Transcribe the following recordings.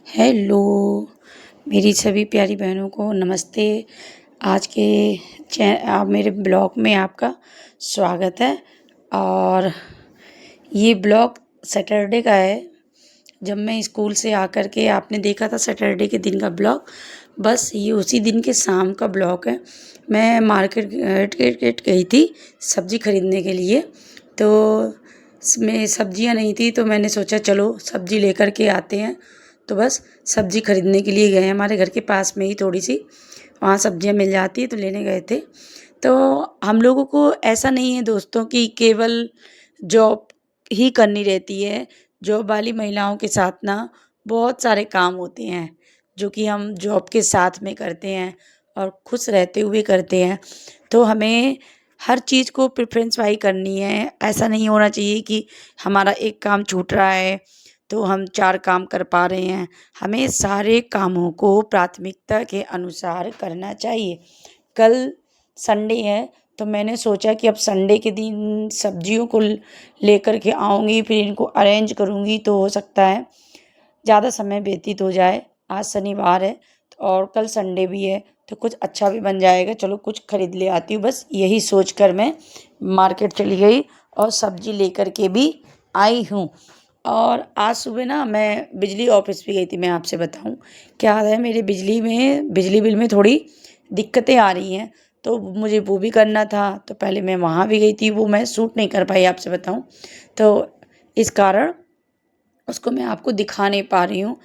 Hello मेरी सभी प्यारी बहनों को नमस्ते। आज के मेरे ब्लॉग में आपका स्वागत है। और ये ब्लॉग सैटरडे का है। जब मैं स्कूल से आकर के आपने देखा था सैटरडे के दिन का ब्लॉग, बस ये उसी दिन के शाम का ब्लॉग है। मैं मार्केट गई थी सब्ज़ी खरीदने के लिए। तो में सब्जियां नहीं थी तो मैंने सोचा चलो सब्ज़ी लेकर के आते हैं। तो बस सब्ज़ी खरीदने के लिए गए। हमारे घर के पास में ही थोड़ी सी वहाँ सब्जियां मिल जाती है तो लेने गए थे। तो हम लोगों को ऐसा नहीं है दोस्तों कि केवल जॉब ही करनी रहती है। जॉब वाली महिलाओं के साथ ना बहुत सारे काम होते हैं जो कि हम जॉब के साथ में करते हैं और खुश रहते हुए करते हैं। तो हमें हर चीज़ को प्रेफरेंस वाई करनी है। ऐसा नहीं होना चाहिए कि हमारा एक काम छूट रहा है तो हम 4 काम कर पा रहे हैं। हमें सारे कामों को प्राथमिकता के अनुसार करना चाहिए। कल संडे है तो मैंने सोचा कि अब संडे के दिन सब्जियों को लेकर के आऊँगी, फिर इनको अरेंज करूँगी तो हो सकता है ज़्यादा समय व्यतीत हो जाए। आज शनिवार है और कल संडे भी है तो कुछ अच्छा भी बन जाएगा। चलो कुछ खरीद ले आती हूँ, बस यही सोच कर मैं मार्केट चली गई और सब्जी लेकर के भी आई हूँ। और आज सुबह ना मैं बिजली ऑफिस भी गई थी। मैं आपसे बताऊँ क्या है, मेरे बिजली बिल में थोड़ी दिक्कतें आ रही हैं तो मुझे वो भी करना था। तो पहले मैं वहाँ भी गई थी, वो मैं शूट नहीं कर पाई आपसे बताऊँ तो इस कारण उसको मैं आपको दिखा नहीं पा रही हूँ।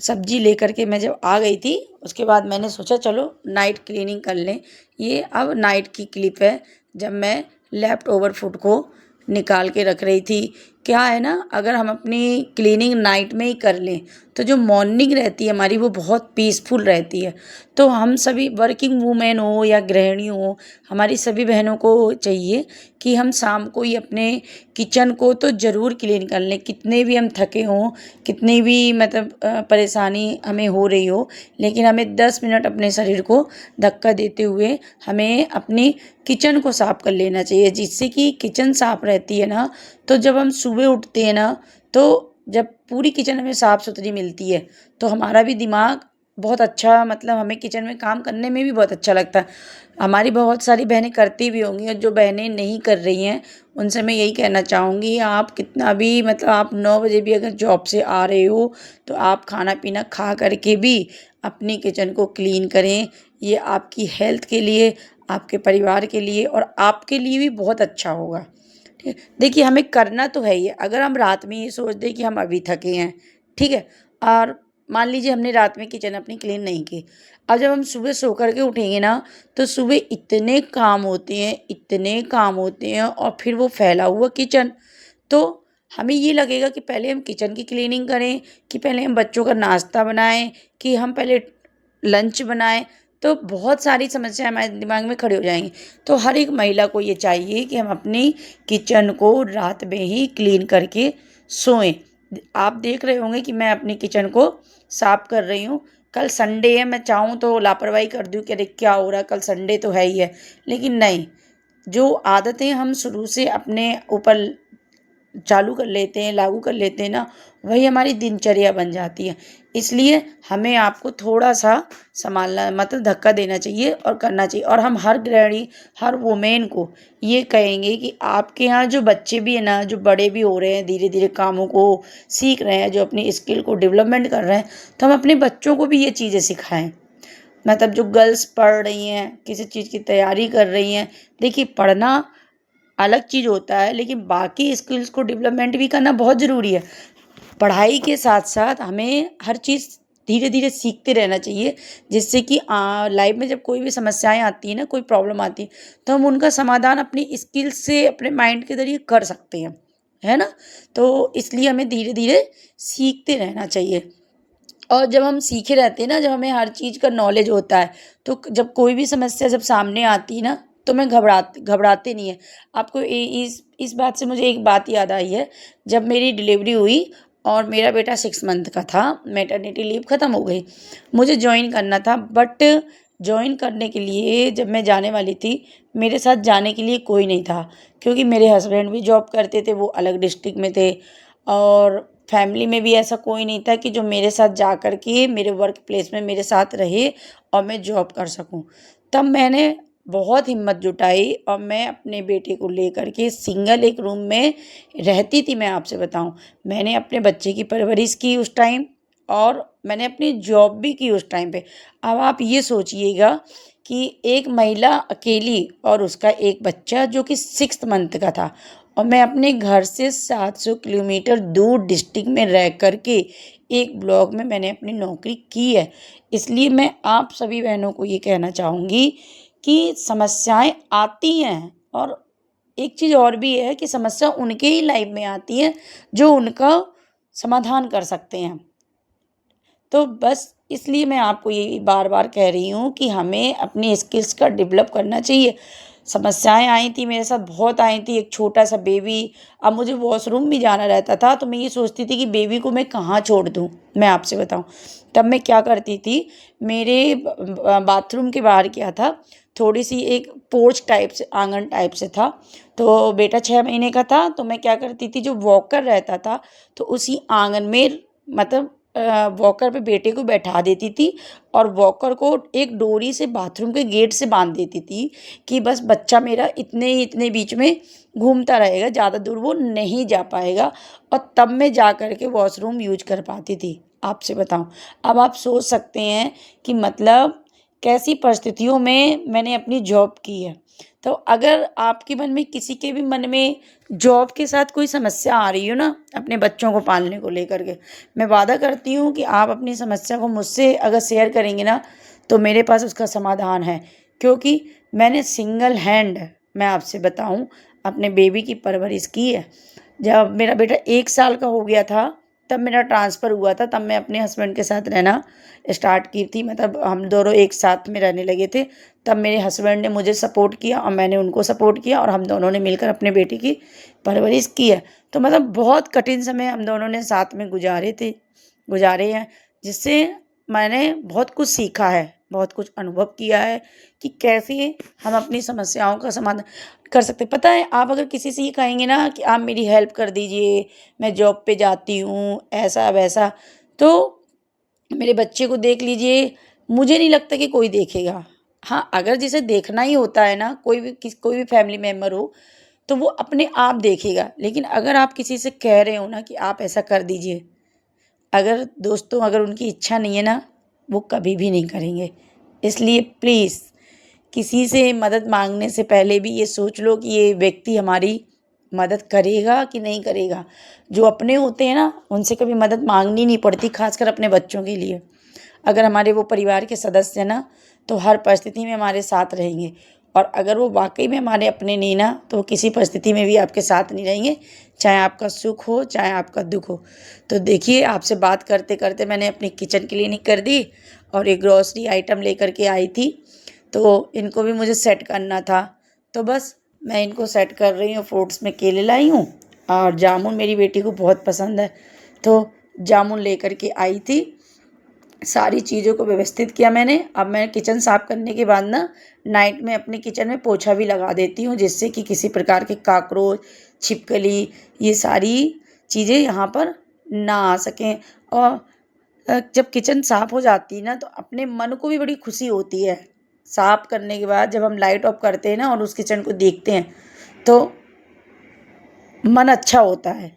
सब्जी लेकर के मैं जब आ गई थी उसके बाद मैंने सोचा चलो नाइट क्लीनिंग कर लें। ये अब नाइट की क्लिप है जब मैं लेफ़्ट ओवर फूड को निकाल के रख रही थी। क्या है ना, अगर हम अपनी क्लीनिंग नाइट में ही कर लें तो जो मॉर्निंग रहती है हमारी वो बहुत पीसफुल रहती है। तो हम सभी वर्किंग वूमेन हो या गृहिणी हो, हमारी सभी बहनों को चाहिए कि हम शाम को ही अपने किचन को तो ज़रूर क्लीन कर लें। कितने भी हम थके हों, कितनी भी मतलब परेशानी हमें हो रही हो, लेकिन हमें 10 मिनट अपने शरीर को धक्का देते हुए हमें अपनी किचन को साफ़ कर लेना चाहिए। जिससे कि किचन साफ़ रहती है ना, तो जब हम सुबह उठते हैं ना, तो जब पूरी किचन हमें साफ़ सुथरी मिलती है तो हमारा भी दिमाग बहुत अच्छा, मतलब हमें किचन में काम करने में भी बहुत अच्छा लगता है। हमारी बहुत सारी बहनें करती भी होंगी और जो बहनें नहीं कर रही हैं उनसे मैं यही कहना चाहूँगी, आप कितना भी मतलब आप 9 बजे भी अगर जॉब से आ रहे हो तो आप खाना पीना खा करके भी अपनी किचन को क्लीन करें। ये आपकी हेल्थ के लिए, आपके परिवार के लिए और आपके लिए भी बहुत अच्छा होगा। ठीक है, देखिए हमें करना तो है ही है। अगर हम रात में ये सोच दें कि हम अभी थके हैं, ठीक है, और मान लीजिए हमने रात में किचन अपनी क्लीन नहीं की, अब जब हम सुबह सो कर के उठेंगे ना तो सुबह इतने काम होते हैं, इतने काम होते हैं और फिर वो फैला हुआ किचन। तो हमें ये लगेगा कि पहले हम किचन की क्लीनिंग करें, कि पहले हम बच्चों का नाश्ता बनाएं, कि हम पहले लंच बनाएं। तो बहुत सारी समस्याएं हमारे दिमाग में खड़ी हो जाएंगी। तो हर एक महिला को ये चाहिए कि हम अपनी किचन को रात में ही क्लीन करके सोएं। आप देख रहे होंगे कि मैं अपनी किचन को साफ कर रही हूँ। कल संडे है, मैं चाहूँ तो लापरवाही कर दूँ कि अरे क्या हो रहा है, कल संडे तो है ही है, लेकिन नहीं। जो आदतें हम शुरू से अपने ऊपर चालू कर लेते हैं, लागू कर लेते हैं ना, वही हमारी दिनचर्या बन जाती है। इसलिए हमें आपको थोड़ा-सा सँभालना, मतलब धक्का देना चाहिए और करना चाहिए। और हम हर गृहिणी, हर वुमेन को ये कहेंगे कि आपके यहाँ जो बच्चे भी हैं ना, जो बड़े भी हो रहे हैं, धीरे-धीरे कामों को सीख रहे हैं, जो अपनी स्किल को डेवलपमेंट कर रहे हैं, तो हम अपने बच्चों को भी ये चीज़ें सिखाएँ। मतलब जो गर्ल्स पढ़ रही हैं, किसी चीज़ की तैयारी कर रही हैं, देखिए पढ़ना अलग चीज़ होता है लेकिन बाकी स्किल्स को डेवलपमेंट भी करना बहुत ज़रूरी है। पढ़ाई के साथ-साथ हमें हर चीज़ धीरे-धीरे सीखते रहना चाहिए, जिससे कि लाइफ में जब कोई भी समस्याएँ आती हैं ना, कोई प्रॉब्लम आती है, तो हम उनका समाधान अपनी स्किल्स से, अपने माइंड के ज़रिए कर सकते हैं, है ना? तो इसलिए हमें धीरे-धीरे सीखते रहना चाहिए। और जब हम सीखे रहते हैं ना, जब हमें हर चीज़ का नॉलेज होता है, तो जब कोई भी समस्या जब सामने आती है ना, तो मैं घबराते नहीं है। आपको इस बात से मुझे एक बात याद आई है। जब मेरी डिलीवरी हुई और मेरा बेटा 6 मंथ का था, मैटरनिटी लीव ख़त्म हो गई। मुझे जॉइन करना था, बट जॉइन करने के लिए जब मैं जाने वाली थी, मेरे साथ जाने के लिए कोई नहीं था, क्योंकि मेरे हस्बैंड भी जॉब करते थे, वो अलग डिस्ट्रिक्ट में थे। और फैमिली में भी ऐसा कोई नहीं था कि जो मेरे साथ जा कर के मेरे वर्क प्लेस में मेरे साथ रहे और मैं जॉब कर सकूं। तब मैंने बहुत हिम्मत जुटाई और मैं अपने बेटे को लेकर के सिंगल एक रूम में रहती थी। मैं आपसे बताऊं, मैंने अपने बच्चे की परवरिश की उस टाइम, और मैंने अपनी जॉब भी की उस टाइम पे। अब आप ये सोचिएगा कि एक महिला अकेली और उसका एक बच्चा जो कि 6th मंथ का था, और मैं अपने घर से 700 किलोमीटर दूर डिस्ट्रिक्ट में रह कर के एक ब्लॉक में मैंने अपनी नौकरी की है। इसलिए मैं आप सभी बहनों को ये कहना चाहूँगी कि समस्याएं आती हैं, और एक चीज़ और भी है कि समस्या उनके ही लाइफ में आती है जो उनका समाधान कर सकते हैं। तो बस इसलिए मैं आपको ये बार बार कह रही हूँ कि हमें अपनी स्किल्स का डेवलप करना चाहिए। समस्याएं आई थी मेरे साथ, बहुत आई थी। एक छोटा सा बेबी, अब मुझे वॉशरूम भी जाना रहता था तो मैं ये सोचती थी कि बेबी को मैं कहाँ छोड़ दूँ। मैं आपसे बताऊँ, तब मैं क्या करती थी, मेरे बाथरूम के बाहर क्या था, थोड़ी सी एक पोर्च टाइप से, आंगन टाइप से था। तो बेटा 6 महीने का था, तो मैं क्या करती थी, जो वॉकर रहता था तो उसी आंगन में, मतलब वॉकर पे बेटे को बैठा देती थी और वॉकर को एक डोरी से बाथरूम के गेट से बांध देती थी कि बस बच्चा मेरा इतने बीच में घूमता रहेगा, ज़्यादा दूर वो नहीं जा पाएगा, और तब मैं जा कर के वॉशरूम यूज कर पाती थी। आपसे बताऊं, अब आप सोच सकते हैं कि मतलब कैसी परिस्थितियों में मैंने अपनी जॉब की है। तो अगर आपके मन में, किसी के भी मन में जॉब के साथ कोई समस्या आ रही हो ना, अपने बच्चों को पालने को लेकर के, मैं वादा करती हूँ कि आप अपनी समस्या को मुझसे अगर शेयर करेंगे ना, तो मेरे पास उसका समाधान है। क्योंकि मैंने सिंगल हैंड, मैं आपसे बताऊँ, अपने बेबी की परवरिश की है। जब मेरा बेटा 1 साल का हो गया था, तब मेरा ट्रांसफ़र हुआ था, तब मैं अपने हस्बैंड के साथ रहना स्टार्ट की थी। मतलब हम दोनों एक साथ में रहने लगे थे। तब मेरे हस्बैंड ने मुझे सपोर्ट किया और मैंने उनको सपोर्ट किया, और हम दोनों ने मिलकर अपने बेटे की परवरिश की है। तो मतलब बहुत कठिन समय हम दोनों ने साथ में गुजारे हैं, जिससे मैंने बहुत कुछ सीखा है, बहुत कुछ अनुभव किया है कि कैसे हम अपनी समस्याओं का समाधान कर सकते हैं। पता है, आप अगर किसी से ये कहेंगे ना कि आप मेरी हेल्प कर दीजिए, मैं जॉब पे जाती हूँ, ऐसा वैसा, तो मेरे बच्चे को देख लीजिए, मुझे नहीं लगता कि कोई देखेगा। हाँ, अगर जिसे देखना ही होता है ना, कोई भी फैमिली मेंबर हो, तो वो अपने आप देखेगा। लेकिन अगर आप किसी से कह रहे हो ना कि आप ऐसा कर दीजिए, अगर दोस्तों, अगर उनकी इच्छा नहीं है ना, वो कभी भी नहीं करेंगे। इसलिए प्लीज़, किसी से मदद मांगने से पहले भी ये सोच लो कि ये व्यक्ति हमारी मदद करेगा कि नहीं करेगा। जो अपने होते हैं ना, उनसे कभी मदद मांगनी नहीं पड़ती, खासकर अपने बच्चों के लिए। अगर हमारे वो परिवार के सदस्य हैं ना, तो हर परिस्थिति में हमारे साथ रहेंगे, और अगर वो वाकई में हमारे अपने नहीं ना, तो वो किसी परिस्थिति में भी आपके साथ नहीं रहेंगे, चाहे आपका सुख हो, चाहे आपका दुख हो। तो देखिए, आपसे बात करते करते मैंने अपनी किचन क्लीनिंग कर दी, और एक ग्रॉसरी आइटम लेकर के आई थी, तो इनको भी मुझे सेट करना था। तो बस मैं इनको सेट कर रही हूँ। फ्रूट्स में केले लाई हूँ, और जामुन मेरी बेटी को बहुत पसंद है, तो जामुन लेकर के आई थी। सारी चीज़ों को व्यवस्थित किया मैंने। अब मैं किचन साफ़ करने के बाद ना, नाइट में अपने किचन में पोछा भी लगा देती हूँ, जिससे कि किसी प्रकार के काकरोच, छिपकली, ये सारी चीज़ें यहाँ पर ना आ सकें। और जब किचन साफ़ हो जाती है ना, तो अपने मन को भी बड़ी खुशी होती है। साफ़ करने के बाद जब हम लाइट ऑफ करते हैं ना और उस किचन को देखते हैं, तो मन अच्छा होता है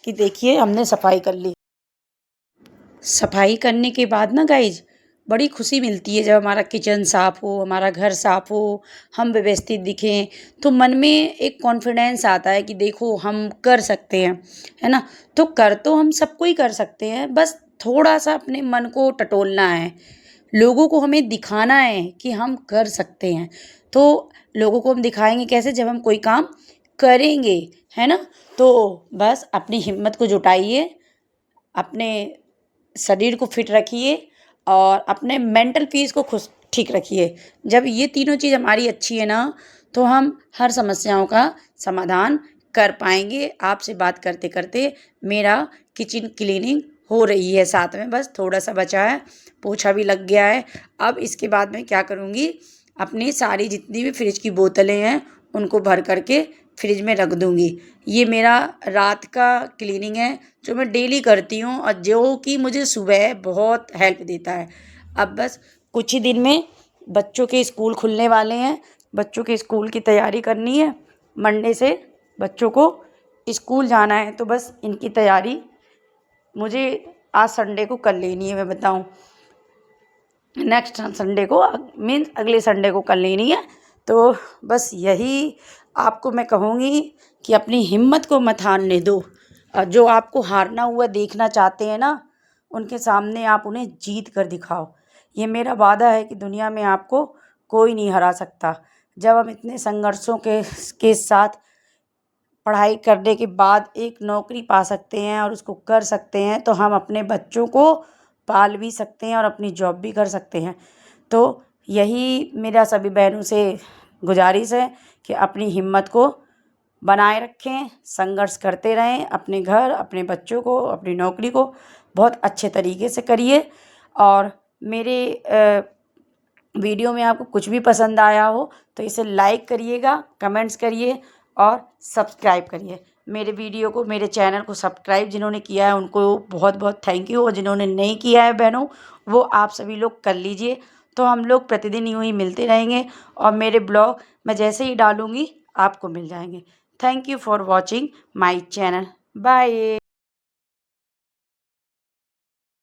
कि देखिए हमने सफाई कर ली। सफाई करने के बाद ना गाइज, बड़ी खुशी मिलती है जब हमारा किचन साफ़ हो, हमारा घर साफ़ हो, हम व्यवस्थित दिखें, तो मन में एक कॉन्फिडेंस आता है कि देखो हम कर सकते हैं, है ना। तो कर तो हम सबको ही कर सकते हैं, बस थोड़ा सा अपने मन को टटोलना है। लोगों को हमें दिखाना है कि हम कर सकते हैं। तो लोगों को हम दिखाएंगे कैसे, जब हम कोई काम करेंगे, है ना। तो बस अपनी हिम्मत को जुटाइए, अपने शरीर को फिट रखिए, और अपने मेंटल पीस को खुश ठीक रखिए। जब ये तीनों चीज़ हमारी अच्छी है ना, तो हम हर समस्याओं का समाधान कर पाएंगे। आपसे बात करते करते मेरा किचन क्लीनिंग हो रही है, साथ में बस थोड़ा सा बचा है, पोछा भी लग गया है। अब इसके बाद मैं क्या करूँगी, अपनी सारी जितनी भी फ्रिज की बोतलें हैं उनको भर करके फ्रिज में रख दूँगी। ये मेरा रात का क्लीनिंग है जो मैं डेली करती हूँ और जो कि मुझे सुबह बहुत हेल्प देता है। अब बस कुछ ही दिन में बच्चों के स्कूल खुलने वाले हैं, बच्चों के स्कूल की तैयारी करनी है। मंडे से बच्चों को स्कूल जाना है, तो बस इनकी तैयारी मुझे आज संडे को कर लेनी है। मैं बताऊँ, नेक्स्ट संडे को मीन्स अगले संडे को कर लेनी है। तो बस यही आपको मैं कहूँगी कि अपनी हिम्मत को मत हारने दो, और जो आपको हारना हुआ देखना चाहते हैं ना, उनके सामने आप उन्हें जीत कर दिखाओ। ये मेरा वादा है कि दुनिया में आपको कोई नहीं हरा सकता। जब हम इतने संघर्षों के साथ पढ़ाई करने के बाद एक नौकरी पा सकते हैं और उसको कर सकते हैं, तो हम अपने बच्चों को पाल भी सकते हैं और अपनी जॉब भी कर सकते हैं। तो यही मेरा सभी बहनों से गुजारिश है कि अपनी हिम्मत को बनाए रखें, संघर्ष करते रहें, अपने घर, अपने बच्चों को, अपनी नौकरी को बहुत अच्छे तरीके से करिए। और मेरे वीडियो में आपको कुछ भी पसंद आया हो तो इसे लाइक करिएगा, कमेंट्स करिए और सब्सक्राइब करिए। मेरे वीडियो को, मेरे चैनल को सब्सक्राइब जिन्होंने किया है उनको बहुत बहुत थैंक यू, और जिन्होंने नहीं किया है बहनों, वो आप सभी लोग कर लीजिए। तो हम लोग प्रतिदिन यूँ ही मिलते रहेंगे और मेरे ब्लॉग मैं जैसे ही डालूँगी आपको मिल जाएंगे। Thank you for watching my channel. Bye.